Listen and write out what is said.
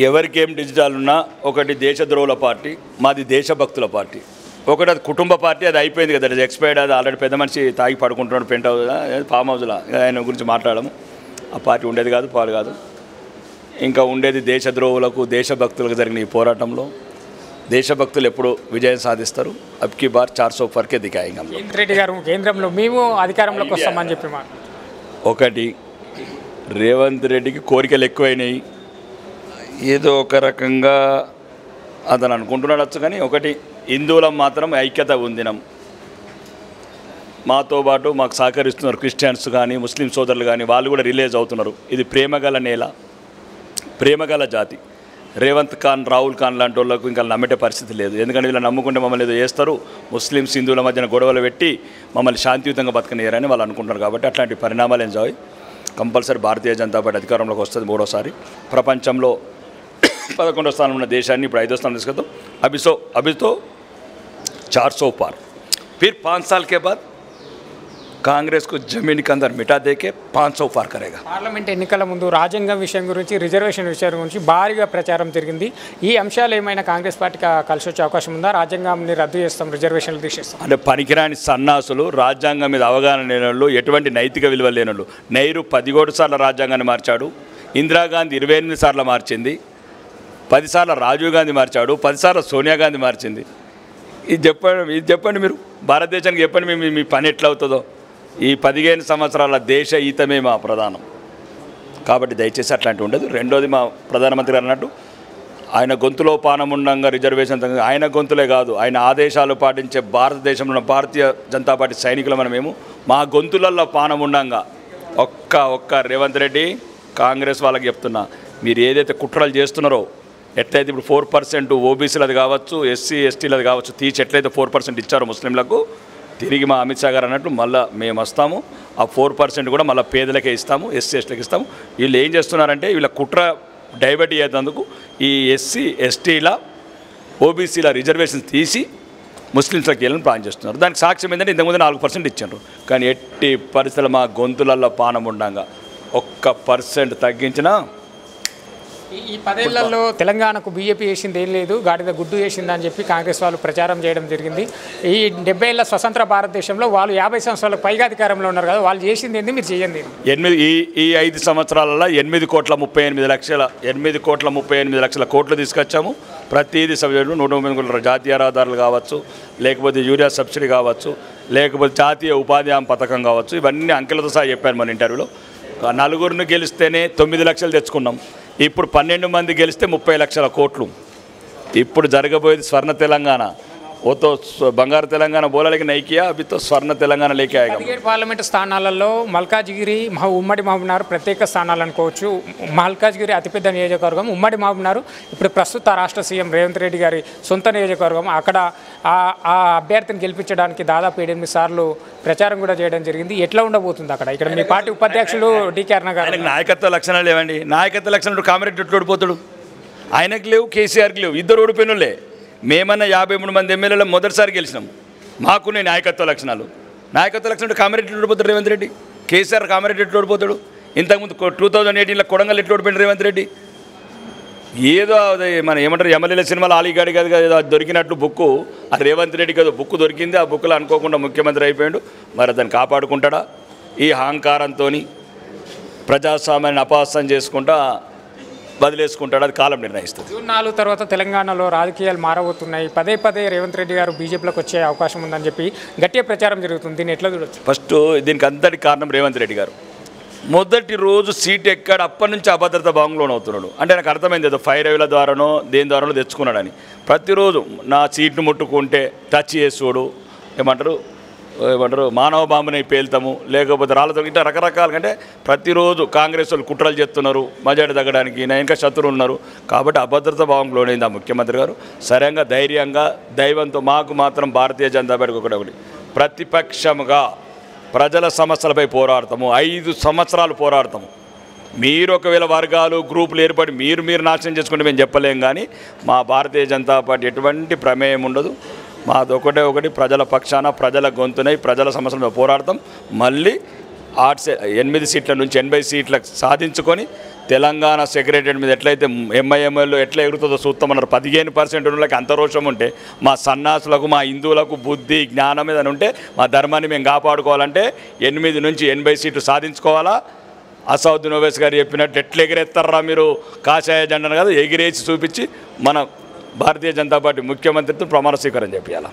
ఎవరికేం డిజిటల్ ఉన్నా ఒకటి దేశద్రోహుల పార్టీ, మాది దేశభక్తుల పార్టీ. ఒకటి అది కుటుంబ పార్టీ, అది అయిపోయింది కదా, అది ఎక్స్పైర్డ్. అది ఆల్రెడీ పెద్ద మనిషి తాగి పడుకుంటున్నాడు పెంట్ హౌస్లో, ఫామ్ హౌస్లో. ఆయన గురించి మాట్లాడము. ఆ పార్టీ ఉండేది కాదు, పాడు కాదు. ఇంకా ఉండేది దేశద్రోహులకు దేశభక్తులకు జరిగిన ఈ పోరాటంలో దేశభక్తులు ఎప్పుడు విజయం సాధిస్తారు. అబ్కి బార్ 400 ఫర్కే దిగాయింగ్. రెడ్డి గారు కేంద్రంలో మేము అధికారంలోకి వస్తామని చెప్పి ఒకటి రేవంత్ రెడ్డికి కోరికలు ఎక్కువైనాయి, ఏదో ఒక రకంగా అతను అనుకుంటున్నాడచ్చు. కానీ ఒకటి హిందువులం మాత్రం ఐక్యత ఉందినం. మాతో పాటు మాకు సహకరిస్తున్నారు క్రిస్టియన్స్ కానీ ముస్లిం సోదరులు కానీ, వాళ్ళు కూడా రిలీజ్ అవుతున్నారు. ఇది ప్రేమగల నేల, ప్రేమగల జాతి. రేవంత్ ఖాన్, రాహుల్ ఖాన్ లాంటి వాళ్ళకు ఇంకా నమ్మటే పరిస్థితి లేదు. ఎందుకంటే వీళ్ళు నమ్ముకుంటే మమ్మల్ని ఏదో చేస్తారు, ముస్లిమ్స్ హిందువుల మధ్యన గొడవలు పెట్టి మమ్మల్ని శాంతియుతంగా బతకనియరని వాళ్ళు అనుకుంటున్నారు. కాబట్టి అట్లాంటి పరిణామాలు enjoy compulsory Bharatiya Janata party అధికారంలోకి వస్తుంది మూడోసారి. ప్రపంచంలో 11వ స్థానంలో ఉన్న దేశాన్ని ఇప్పుడు 5వ స్థానం తీసుకెళ్తాం. अभी तो 400 पार, फिर 5 साल के बाद కాంగ్రెస్ కు జమీన్ కి అందర్ మిటా దేకే 500 పార్ కరేగా. పార్లమెంట్ ఎన్నికల ముందు రాజ్యాంగం విషయం గురించి, రిజర్వేషన్ విషయం గురించి భారీగా ప్రచారం జరిగింది. ఈ అంశాలు ఏమైనా కాంగ్రెస్ పార్టీకి కలిసి వచ్చే అవకాశం ఉందా? రాజ్యాంగాన్ని రద్దు చేస్తాం, రిజర్వేషన్లు తీసేస్తాం అంటే పనికిరాని సన్నాసులు, రాజ్యాంగం మీద అవగాహన లేని వాళ్ళు, ఎటువంటి నైతిక విలువలు లేని వాళ్ళు. నెహ్రూ 17 సార్లు రాజ్యాంగాన్ని మార్చాడు, ఇందిరాగాంధీ 28 సార్లు మార్చింది, 10 సార్లు రాజీవ్ గాంధీ మార్చాడు, 10 సార్లు సోనియా గాంధీ మార్చింది. ఇది చెప్పండి మీరు భారతదేశానికి చెప్పండి, మీ పని ఎట్లా అవుతుందో. ఈ 15 సంవత్సరాల దేశ హితమే మా ప్రధానం. కాబట్టి దయచేసి అట్లాంటివి ఉండదు. రెండోది, మా ప్రధానమంత్రి గారు అన్నట్టు ఆయన గొంతులో పానం ఉండంగా రిజర్వేషన్, ఆయన గొంతులే కాదు, ఆయన ఆదేశాలు పాటించే భారతదేశంలో ఉన్న భారతీయ జనతా పార్టీ సైనికులు మనమేమో, మా గొంతులలో పానం ఉండంగా ఒక్క రేవంత్ రెడ్డి కాంగ్రెస్ వాళ్ళకి చెప్తున్నా, మీరు ఏదైతే కుట్రలు చేస్తున్నారో, ఎట్లయితే ఇప్పుడు 4% ఓబీసీలది కావచ్చు, ఎస్సీ ఎస్టీలది కావచ్చు తీసి ఎట్లయితే 4% ఇచ్చారో ముస్లింలకు, తిరిగి మా అమిత్ షా గారు అన్నట్టు మళ్ళీ మేము వస్తాము, ఆ 4% కూడా మళ్ళీ పేదలకే ఇస్తాము, ఎస్సీ ఎస్టీలకు ఇస్తాము. వీళ్ళు ఏం చేస్తున్నారంటే వీళ్ళ కుట్ర డైవర్ట్ అయ్యేందుకు ఈ ఎస్సీ ఎస్టీల ఓబీసీల రిజర్వేషన్స్ తీసి ముస్లింస్లకు వెళ్ళని ప్లాన్ చేస్తున్నారు. దానికి సాక్ష్యం ఏంటంటే ఇంతకుముందు 4% ఇచ్చారు. కానీ ఎట్టి పరిస్థితులు మా గొంతులలో పానం ఉండంగా 1% తగ్గించినా. ఈ 10 ఏళ్లలో తెలంగాణకు బీజేపీ చేసింది ఏం లేదు, గాడిద గుడ్డు చేసిందని చెప్పి కాంగ్రెస్ వాళ్ళు ప్రచారం చేయడం జరిగింది. ఈ 70 ఏళ్ల స్వతంత్ర భారతదేశంలో వాళ్ళు 50 సంవత్సరాలకు పైగా అధికారంలో ఉన్నారు కదా, వాళ్ళు చేసింది ఏంది, మీరు చేయండి. ఈ 5 సంవత్సరాలలో 8,38 లక్షల కోట్లు తీసుకొచ్చాము. ప్రతిదీ సబ్సిడీలు, 130 జాతీయ రహదారులు కావచ్చు, లేకపోతే యూరియా సబ్సిడీ కావచ్చు, లేకపోతే జాతీయ ఉపాధి హామీ పథకం కావచ్చు. ఇవన్నీ అంకెలతో సహా చెప్పాను మన ఇంటర్వ్యూలో. 4 గెలిస్తేనే 9 లక్షలు తెచ్చుకున్నాం. ఇప్పుడు 12 మంది గెలిస్తే 30 లక్షల కోట్లు. ఇప్పుడు జరగబోయేది స్వర్ణ తెలంగాణ. ఓతో బంగారు తెలంగాణ బోలకి నైకియా, అభితో స్వర్ణ తెలంగాణ లేకే. 17 పార్లమెంటు స్థానాలలో మల్కాజ్గిరి, ఉమ్మడి మహబూబ్నగర్ ప్రత్యేక స్థానాలు అనుకోవచ్చు. మల్కాజ్గిరి అతిపెద్ద నియోజకవర్గం, ఉమ్మడి మహబూబ్నగర్ ఇప్పుడు ప్రస్తుత రాష్ట్ర సీఎం రేవంత్ రెడ్డి గారి సొంత నియోజకవర్గం. అక్కడ ఆ అభ్యర్థిని గెలిపించడానికి దాదాపు 8 సార్లు ప్రచారం కూడా చేయడం జరిగింది. ఎట్లా ఉండబోతుంది అక్కడ? ఇక్కడ మీ పార్టీ ఉపాధ్యక్షులు డీకే అరుణ గారు, నాయకత్వ లక్షణాలు లేవండి. నాయకత్వ లక్షణాలు కామారెడ్డి ఎట్లా ఓడిపోతాడు? ఆయనకు లేవు, కేసీఆర్కి లేవు, ఇద్దరు ఓడిపోయినలే. మేమన్నా 53 మంది ఎమ్మెల్యేలు మొదటిసారి గెలిచినాం. మాకునే నాయకత్వ లక్షణాలు కామారెడ్డి ఎట్లా ఓడిపోతాడు రేవంత్ రెడ్డి? కేసీఆర్ కామారెడ్డి ఎట్లా ఓడిపోతాడు? ఇంతకుముందు 2018లో కొడంగల్ ఎట్లా ఓడిపోయాడు రేవంత్ రెడ్డి? ఏదో అది మన ఏమంటారు ఎమ్మెల్యేల సినిమాలో ఆలీగాడి కదా ఏదో దొరికినట్లు బుక్కు, ఆ రేవంత్ రెడ్డికి ఏదో బుక్ దొరికింది, ఆ బుక్లో అనుకోకుండా ముఖ్యమంత్రి అయిపోయాడు. మరి దాన్ని కాపాడుకుంటాడా? ఈ అహంకారంతో ప్రజాస్వామ్యాన్ని అపహాస్యం చేసుకుంటా వదిలేసుకుంటాడు. అది కాలం నిర్ణయిస్తుంది. జూన్ 4 తర్వాత తెలంగాణలో రాజకీయాలు మారబోతున్నాయి. పదే రేవంత్ రెడ్డి గారు బీజేపీలోకి వచ్చే అవకాశం ఉందని చెప్పి గట్టిగా ప్రచారం జరుగుతుంది. దీన్ని ఎట్లా చూడొచ్చు? ఫస్ట్ దీనికి అంతటి కారణం రేవంత్ రెడ్డి గారు. మొదటి రోజు సీట్ ఎక్కాడు, అప్పటి నుంచి అభద్రత భాగంలో అవుతున్నాడు. అంటే నాకు అర్థమైంది, ఏదో ఫైర్ రైవ్ల ద్వారానో దేని ద్వారానో తెచ్చుకున్నాడని. ప్రతిరోజు నా సీట్ను ముట్టుకుంటే టచ్ చేసుడు, ఏమంటారు మానవ బాంబుని పేల్తాము, లేకపోతే రాళ్ళతో, ఇట్లా రకరకాలుగా. అంటే ప్రతిరోజు కాంగ్రెస్ వాళ్ళు కుట్రలు చేస్తున్నారు మెజారిటీ తగ్గడానికి, ఇంకా శత్రువులు ఉన్నారు. కాబట్టి అభద్రత భావంలో లోనైంది ఆ ముఖ్యమంత్రి గారు. సరైన ధైర్యంగా దైవంతో మాకు మాత్రం భారతీయ జనతా పార్టీకి ఒకటి ప్రతిపక్షముగా ప్రజల సమస్యలపై పోరాడతాము. 5 సంవత్సరాలు పోరాడతాము. మీరు ఒకవేళ వర్గాలు గ్రూపులు ఏర్పడి మీరు నాశనం చేసుకుంటే మేము చెప్పలేం. కానీ మా భారతీయ జనతా పార్టీ ఎటువంటి ప్రమేయం ఉండదు. మాది ఒకటి ప్రజల పక్షాన, ప్రజల గొంతునై ప్రజల సమస్యలపై పోరాడతాం. మళ్ళీ 8 సీట్ల నుంచి 80 సీట్లకు సాధించుకొని తెలంగాణ సెక్రటరీ మీద ఎట్లయితే ఎంఐఎంఎల్లో ఎట్లా ఎగురుతుందో చూస్తామన్నారు. 15% ఉన్నకి అంత రోషం ఉంటే మా సన్నాసులకు, మా హిందువులకు బుద్ధి జ్ఞానం మీద ఉంటే మా ధర్మాన్ని మేము కాపాడుకోవాలంటే 8 నుంచి 80 సీట్లు సాధించుకోవాలా. అసౌద్దీన్ ఓవైసీ గారు చెప్పినట్టు ఎట్లా ఎగిరెత్తారా మీరు కాషాయ జెండాను కదా, ఎగిరేసి చూపించి మన భారతీయ జనతా పార్టీ ముఖ్యమంత్రితో ప్రమాణ స్వీకారం చేయాలి.